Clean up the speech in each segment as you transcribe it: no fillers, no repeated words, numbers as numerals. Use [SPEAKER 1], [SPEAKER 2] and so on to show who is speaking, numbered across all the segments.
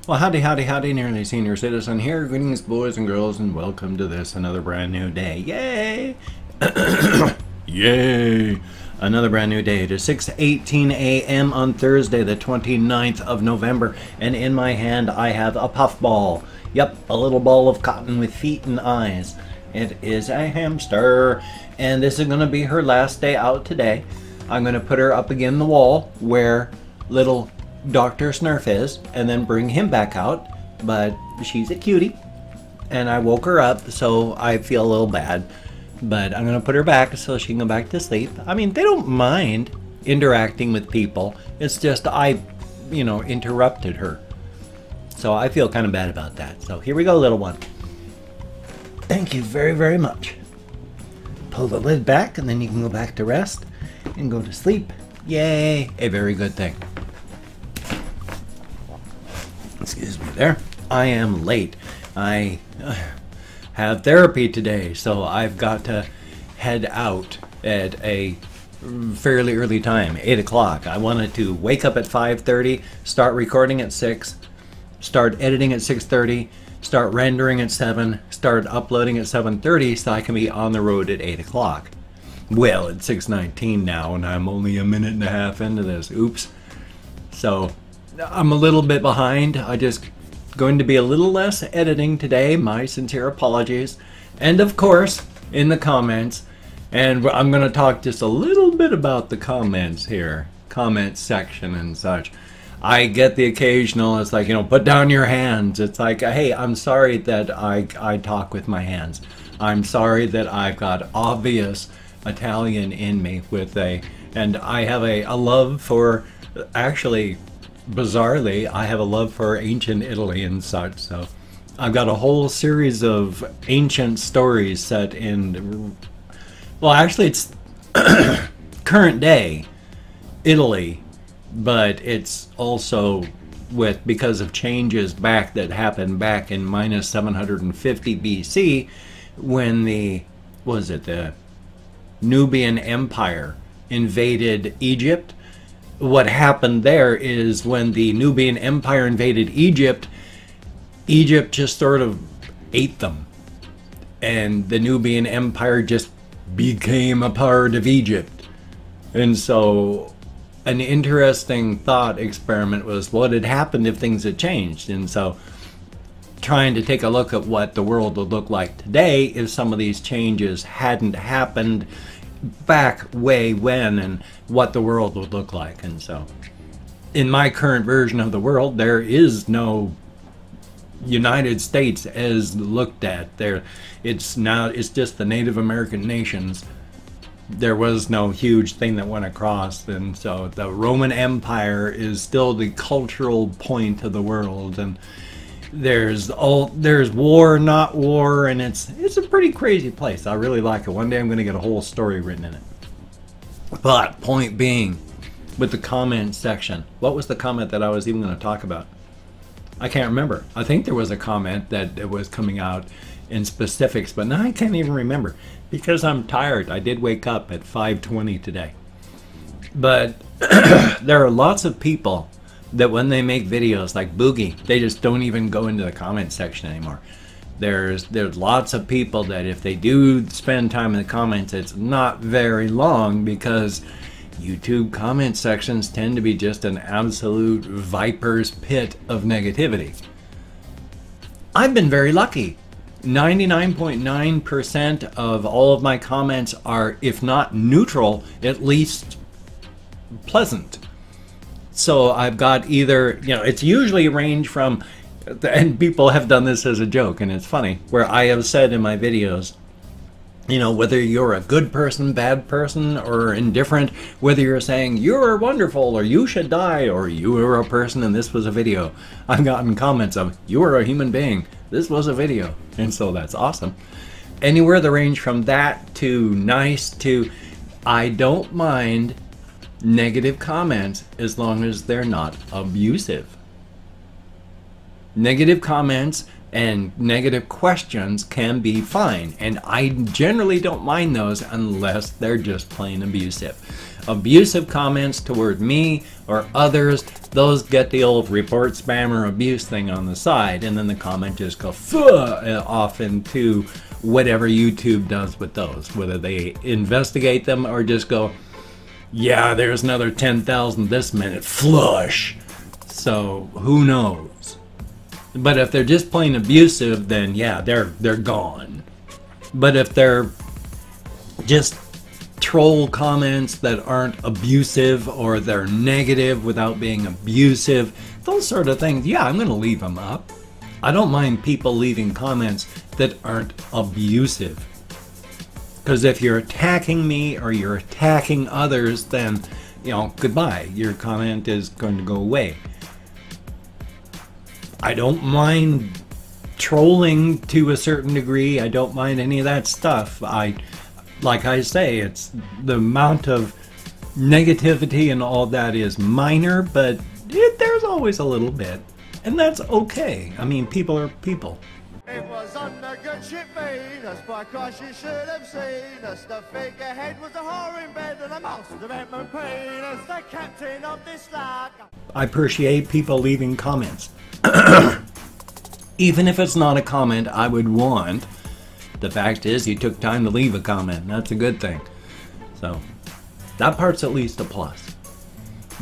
[SPEAKER 1] Well, howdy, howdy, howdy, nearly senior citizen here. Greetings, boys and girls, and welcome to this, another brand new day. Yay! Yay! Another brand new day. It is 6:18 a.m. on Thursday, the 29th of November, and in my hand I have a puffball. Yep, a little ball of cotton with feet and eyes. It is a hamster, and this is going to be her last day out today. I'm going to put her up against the wall where little Dr. Snurf is, and then bring him back out, but she's a cutie, and I woke her up, so I feel a little bad, but I'm gonna put her back so she can go back to sleep. I mean, they don't mind interacting with people, it's just I, interrupted her, so I feel kind of bad about that. So here we go, little one. Thank you very, very much. Pull the lid back, and then you can go back to rest and go to sleep. Yay, a very good thing. Excuse me there. I am late. I have therapy today, so I've got to head out at a fairly early time, 8 o'clock. I wanted to wake up at 5:30, start recording at 6, start editing at 6:30, start rendering at 7, start uploading at 7:30 so I can be on the road at 8 o'clock. Well, it's 6:19 now, and I'm only a minute and a half into this. Oops. So I'm a little bit behind. I just going to be a little less editing today. My sincere apologies. And of course, in the comments, and I'm going to talk just a little bit about the comments here, comment section and such. I get the occasional, it's like, put down your hands. It's like, hey, I'm sorry that I talk with my hands. I'm sorry that I've got obvious Italian in me and I have a love for, actually, bizarrely, I have a love for ancient Italy and such, so I've got a whole series of ancient stories set in, well, actually it's current day Italy, but it's also because of changes that happened back in minus 750 BC when the Nubian Empire invaded Egypt. What happened there is when the Nubian Empire invaded Egypt, Egypt just sort of ate them. And the Nubian Empire just became a part of Egypt. And so an interesting thought experiment was what had happened if things had changed. And so trying to take a look at what the world would look like today if some of these changes hadn't happened back way when, and what the world would look like. And so in my current version of the world, there is no United States as looked at there. It's just the Native American nations. There was no huge thing that went across, and so the Roman Empire is still the cultural point of the world, and there's war, not war, and it's a pretty crazy place. I really like it. One day I'm going to get a whole story written in it. But point being, with the comment section, what was the comment that I was even going to talk about? I can't remember. I think there was a comment that it was coming out in specifics, but now I can't even remember because I'm tired. I did wake up at 5:20 today. But there are lots of people that when they make videos like Boogie, they just don't even go into the comment section anymore. There's lots of people that if they do spend time in the comments, it's not very long because YouTube comment sections tend to be just an absolute viper's pit of negativity. I've been very lucky. 99.9% of all of my comments are, if not neutral, at least pleasant. So I've got either, it's usually a range from, and people have done this as a joke, and it's funny, where I have said in my videos, whether you're a good person, bad person, or indifferent, whether you're saying you're wonderful, or you should die, or you are a person and this was a video. I've gotten comments of, you are a human being, this was a video, and so that's awesome. Anywhere the range from that to nice to, I don't mind negative comments as long as they're not abusive. Negative comments And negative questions can be fine, and I generally don't mind those unless they're just plain abusive. Abusive comments toward me or others, those get the old report spam or abuse thing on the side, and then the comment just goes off into whatever YouTube does with those, whether they investigate them or just go, yeah, there's another 10,000 this minute, flush. So who knows? But if they're just plain abusive, then yeah, they're gone. But if they're just troll comments that aren't abusive, or they're negative without being abusive, those sort of things, yeah, I'm going to leave them up. I don't mind people leaving comments that aren't abusive. Because if you're attacking me or you're attacking others, then, you know, goodbye. Your comment is going to go away. I don't mind trolling to a certain degree. I don't mind any of that stuff. Like I say, it's the amount of negativity and all that is minor, but there's always a little bit. And that's okay. I mean, people are people.
[SPEAKER 2] It was on the good ship Venus, by Christ you should have seen us. The figurehead was a whore in bed and a mouse with a Batman pain as the captain of this flag.
[SPEAKER 1] I appreciate people leaving comments. Even if it's not a comment I would want, the fact is you took time to leave a comment. That's a good thing. So that part's at least a plus.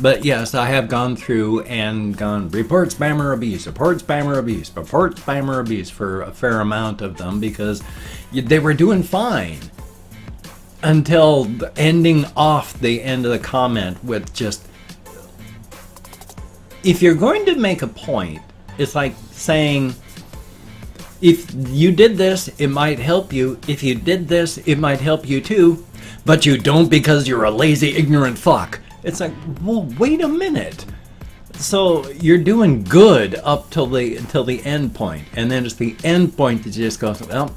[SPEAKER 1] But yes, I have gone through and gone report spammer abuse, report spammer abuse, report spammer abuse for a fair amount of them, because they were doing fine until ending off the end of the comment with just, if you're going to make a point, it's like saying, if you did this, it might help you. If you did this, it might help you too. But you don't because you're a lazy, ignorant fuck. It's like, well, wait a minute. So you're doing good up till the end point, and then it's the end point that just goes, well,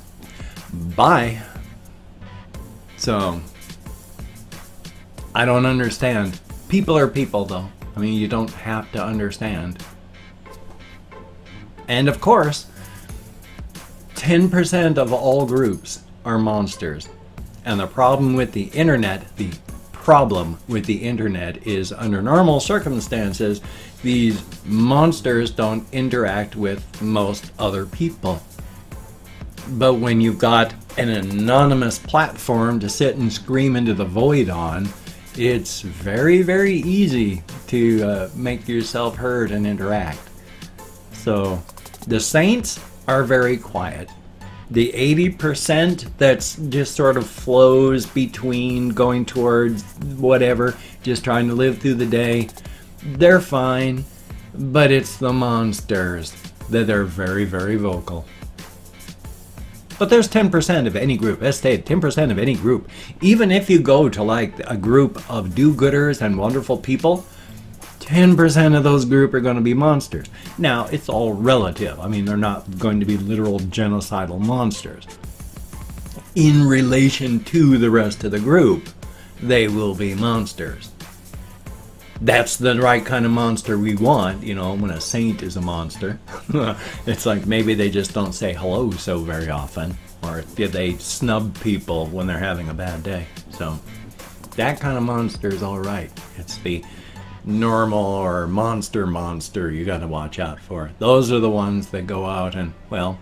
[SPEAKER 1] bye. So I don't understand. People are people, though. I mean, you don't have to understand. And of course, 10% of all groups are monsters. And the problem with the internet, is under normal circumstances, these monsters don't interact with most other people. But when you've got an anonymous platform to sit and scream into the void on, it's very, very easy to make yourself heard and interact. So the saints are very quiet. The 80% that's just sort of flows between going towards whatever, just trying to live through the day, they're fine. But it's the monsters that are very, very vocal. But there's 10% of any group. Let's say 10% of any group. Even if you go to like a group of do-gooders and wonderful people, 10% of those group are going to be monsters. Now, it's all relative. I mean, they're not going to be literal genocidal monsters. In relation to the rest of the group, they will be monsters. That's the right kind of monster we want, you know, when a saint is a monster. It's like maybe they just don't say hello so very often, or they snub people when they're having a bad day. So that kind of monster is all right. It's the normal or monster you got to watch out for. Those are the ones that go out and, well,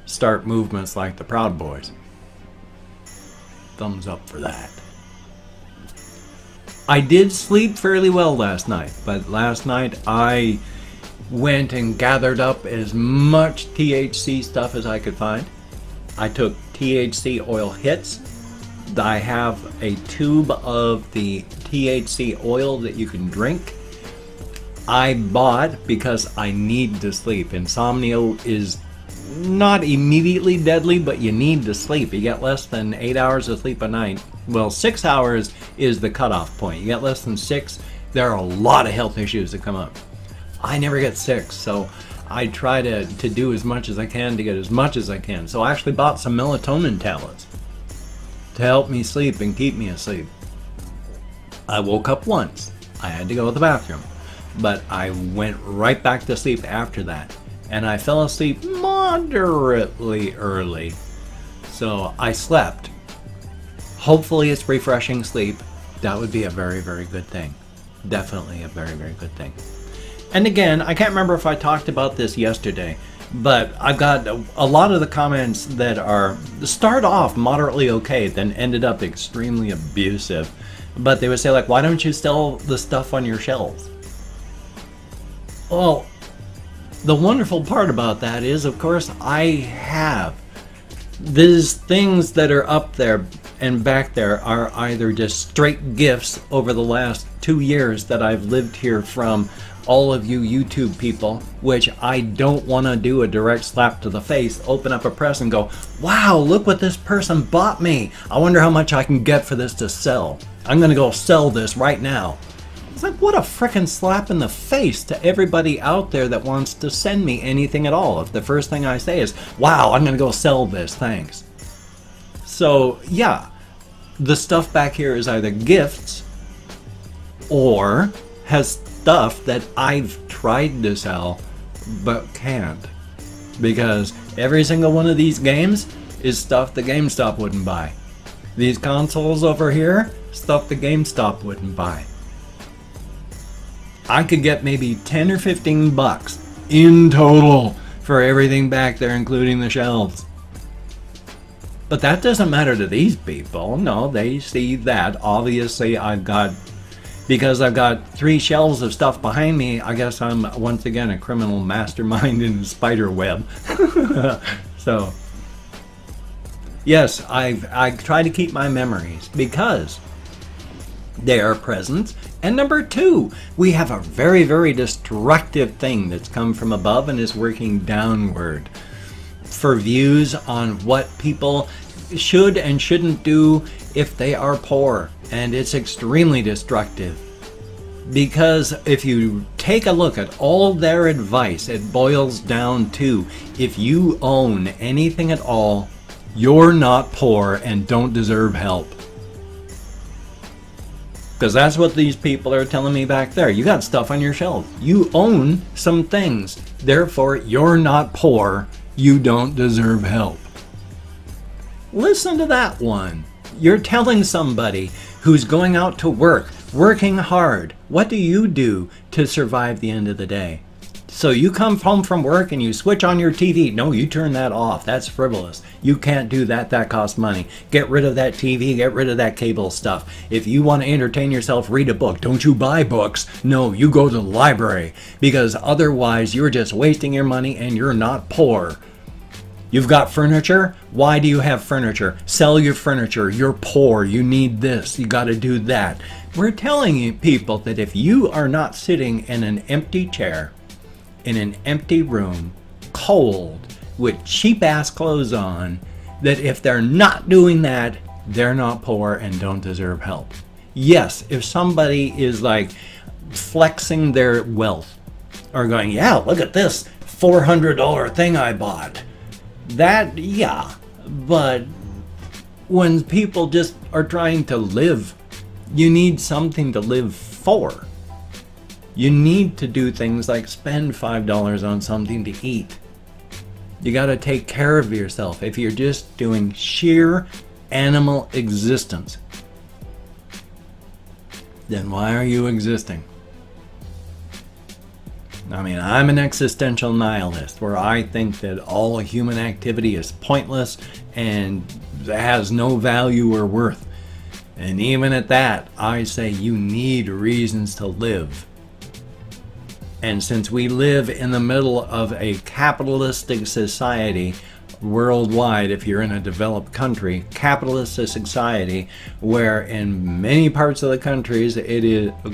[SPEAKER 1] start movements like the Proud Boys. Thumbs up for that. I did sleep fairly well last night, but last night I went and gathered up as much THC stuff as I could find. I took THC oil hits. I have a tube of the THC oil that you can drink. I bought because I need to sleep. Insomnia is not immediately deadly, but you need to sleep. You get less than 8 hours of sleep a night. Well, 6 hours is the cutoff point. You get less than 6, there are a lot of health issues that come up. I never get sick, so I try to do as much as I can to get as much as I can. So I actually bought some melatonin tablets to help me sleep and keep me asleep. I woke up once. I had to go to the bathroom, but I went right back to sleep after that. and I fell asleep moderately early. So I slept. Hopefully it's refreshing sleep. That would be a very, very good thing. Definitely a very, very good thing. And again, I can't remember if I talked about this yesterday, but I've got a lot of the comments that start off moderately okay, then ended up extremely abusive. But they would say, like, why don't you sell the stuff on your shelves? Well, the wonderful part about that is, of course, I have. These things that are up there and back there are either just straight gifts over the last 2 years that I've lived here from all of you YouTube people, which I don't want to do a direct slap to the face, open up a press and go, wow, look what this person bought me. I wonder how much I can get for this to sell. I'm going to go sell this right now. It's like, what a frickin' slap in the face to everybody out there that wants to send me anything at all. If the first thing I say is, wow, I'm going to go sell this, thanks. So, yeah, the stuff back here is either gifts or has stuff that I've tried to sell but can't. Because every single one of these games is stuff the GameStop wouldn't buy. These consoles over here, stuff the GameStop wouldn't buy. I could get maybe 10 or 15 bucks in total for everything back there, including the shelves. But that doesn't matter to these people. No, they see that. Obviously, because I've got 3 shelves of stuff behind me, I guess I'm once again a criminal mastermind in a spider web. So, yes, I try to keep my memories because they are present. And number 2, we have a very, very destructive thing that's come from above and is working downward for views on what people should and shouldn't do if they are poor. And it's extremely destructive. Because if you take a look at all their advice, it boils down to, if you own anything at all, you're not poor and don't deserve help. Because that's what these people are telling me back there. You got stuff on your shelf. You own some things. Therefore, you're not poor. You don't deserve help. Listen to that one. You're telling somebody who's going out to work, working hard, what do you do to survive the end of the day? So you come home from work and you switch on your TV. No, you turn that off. That's frivolous. You can't do that. That costs money. Get rid of that TV. Get rid of that cable stuff. If you want to entertain yourself, read a book. Don't you buy books. No, you go to the library. Because otherwise you're just wasting your money and you're not poor. You've got furniture. Why do you have furniture? Sell your furniture. You're poor. You need this. You got to do that. We're telling you people that if you are not sitting in an empty chair, in an empty room, cold, with cheap ass clothes on, that if they're not doing that, they're not poor and don't deserve help. Yes, if somebody is like flexing their wealth or going, yeah, look at this $400 thing I bought. That, yeah, but when people just are trying to live, you need something to live for. You need to do things like spend $5 on something to eat. You got to take care of yourself. If you're just doing sheer animal existence, then why are you existing? I mean, I'm an existential nihilist where I think that all human activity is pointless and has no value or worth. And even at that, I say you need reasons to live. And since we live in the middle of a capitalistic society worldwide, if you're in a developed country, capitalist society, where in many parts of the countries,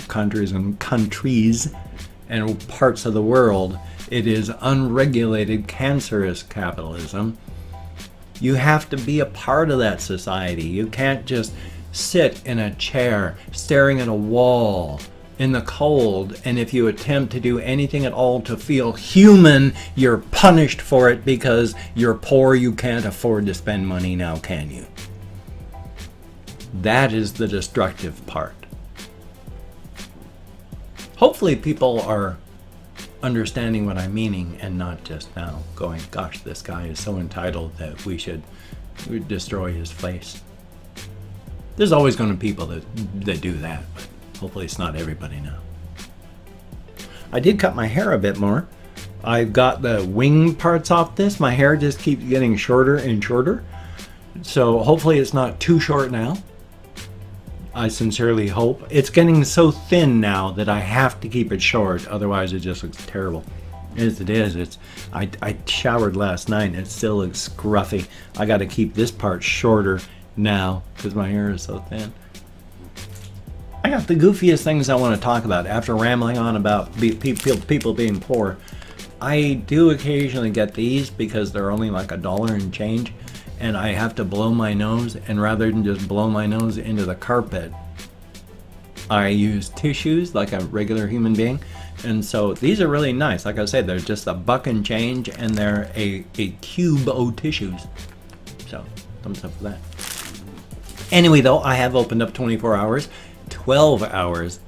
[SPEAKER 1] countries and parts of the world, it is unregulated, cancerous capitalism. You have to be a part of that society. You can't just sit in a chair staring at a wall in the cold, and if you attempt to do anything at all to feel human, you're punished for it because you're poor. You can't afford to spend money now, can you? That is the destructive part. Hopefully people are understanding what I'm meaning and not just now going, gosh, this guy is so entitled that we should destroy his face. There's always going to be people that do that, but hopefully it's not everybody now. I did cut my hair a bit more. I've got the wing parts off this. My hair just keeps getting shorter and shorter. So hopefully it's not too short now. I sincerely hope. It's getting so thin now that I have to keep it short, otherwise it just looks terrible. As it is, I showered last night and it still looks scruffy. I got to keep this part shorter now because my hair is so thin. I got the goofiest things I want to talk about after rambling on about people being poor. I do occasionally get these because they're only like $1 and change. And I have to blow my nose, and rather than just blow my nose into the carpet, I use tissues like a regular human being. And so these are really nice. Like I said, they're just $1 and change, and they're a cube of tissues. So thumbs up for that. Anyway though, I have opened up 24 hours, 12 hours,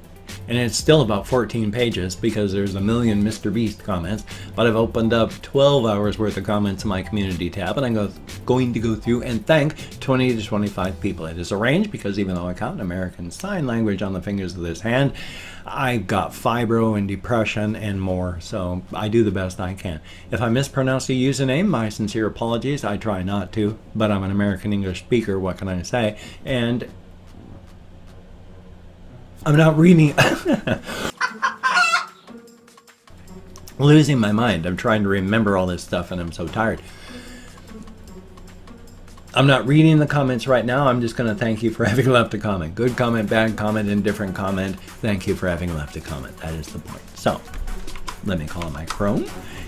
[SPEAKER 1] and it's still about 14 pages because there's a million Mr. Beast comments, but I've opened up 12 hours worth of comments in my community tab, and I'm going to go through and thank 20 to 25 people. It is arranged because even though I count American Sign Language on the fingers of this hand, I've got fibro and depression and more, so I do the best I can. If I mispronounce the username, my sincere apologies. I try not to, but I'm an American English speaker, what can I say? And I'm not reading. Losing my mind. I'm trying to remember all this stuff and I'm so tired. I'm not reading the comments right now. I'm just going to thank you for having left a comment. Good comment, bad comment, indifferent comment. Thank you for having left a comment. That is the point. So, let me call my Chrome.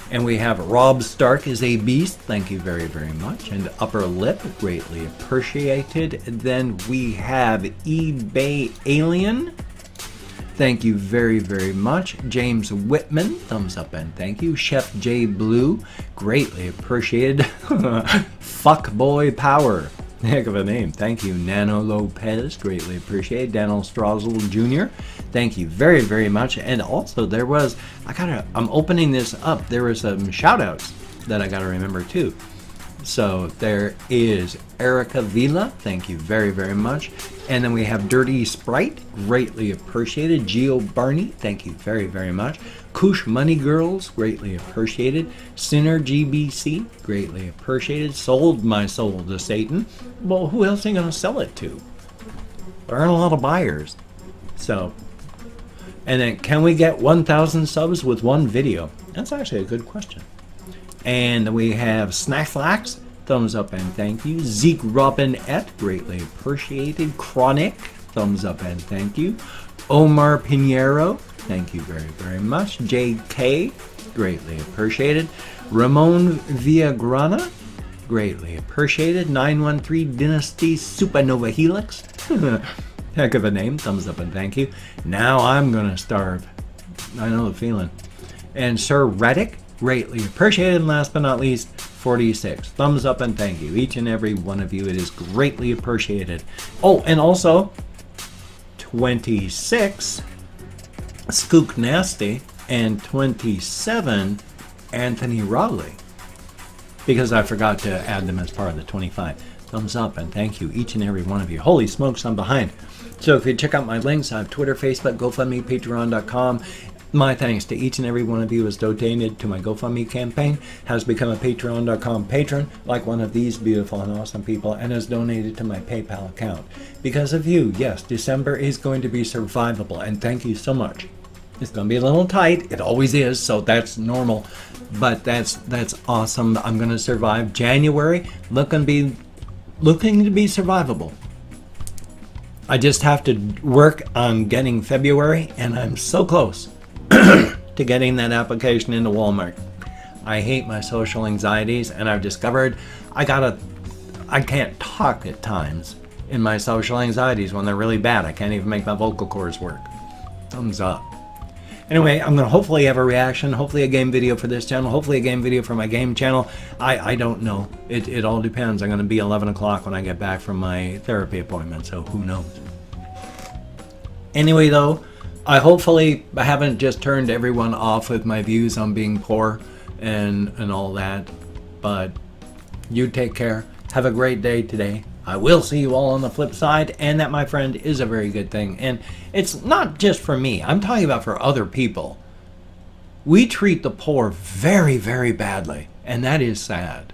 [SPEAKER 1] And we have Rob Stark is a beast. Thank you very, very much. And upper lip, greatly appreciated. And then we have eBay Alien. Thank you very, very much. James Whitman, thumbs up and thank you. Chef J Blue, greatly appreciated. Fuckboy Power, heck of a name. Thank you. Nano Lopez, greatly appreciated. Daniel Strazel Jr., thank you very, very much. And also there was, I'm opening this up. There were some shout outs that I gotta remember too. So there is Erica Vila, thank you very, very much. And then we have Dirty Sprite, greatly appreciated. Geo Barney, thank you very, very much. Kush Money Girls, greatly appreciated. Sinner GBC, greatly appreciated. Sold my soul to Satan. Well, who else are you going to sell it to? There aren't a lot of buyers. So, and then can we get 1,000 subs with one video? That's actually a good question. And we have Snackflax, thumbs up and thank you. Zeke Robin Et, greatly appreciated. Chronic, thumbs up and thank you. Omar Pinheiro, thank you very, very much. JK, greatly appreciated. Ramon Villagrana, greatly appreciated. 913 Dynasty Supernova Helix, heck of a name, thumbs up and thank you. Now I'm gonna starve. I know the feeling. And Sir Reddick, greatly appreciated. And last but not least, 46. Thumbs up and thank you. Each and every one of you. It is greatly appreciated. Oh, and also 26 Skook Nasty and 27 Anthony Raleigh, because I forgot to add them as part of the 25. Thumbs up and thank you, each and every one of you. Holy smokes, I'm behind. So if you check out my links, I have Twitter, Facebook, GoFundMe, Patreon.com. My thanks to each and every one of you who has donated to my GoFundMe campaign, has become a Patreon.com patron, like one of these beautiful and awesome people, and has donated to my PayPal account. Because of you, yes, December is going to be survivable, and thank you so much. It's going to be a little tight. It always is, so that's normal. But that's awesome. I'm going to survive January. Looking to be survivable. I just have to work on getting February, and I'm so close to getting that application into Walmart. I hate my social anxieties, and I've discovered I can't talk at times in my social anxieties when they're really bad. I can't even make my vocal cords work. Thumbs up. Anyway, I'm going to hopefully have a reaction, hopefully a game video for this channel, hopefully a game video for my game channel. I don't know. It all depends. I'm going to be 11 o'clock when I get back from my therapy appointment, so who knows. Anyway, though, I hopefully haven't just turned everyone off with my views on being poor and all that. But you take care. Have a great day today. I will see you all on the flip side, and that, my friend, is a very good thing. And it's not just for me. I'm talking about for other people. We treat the poor very, very badly, and that is sad.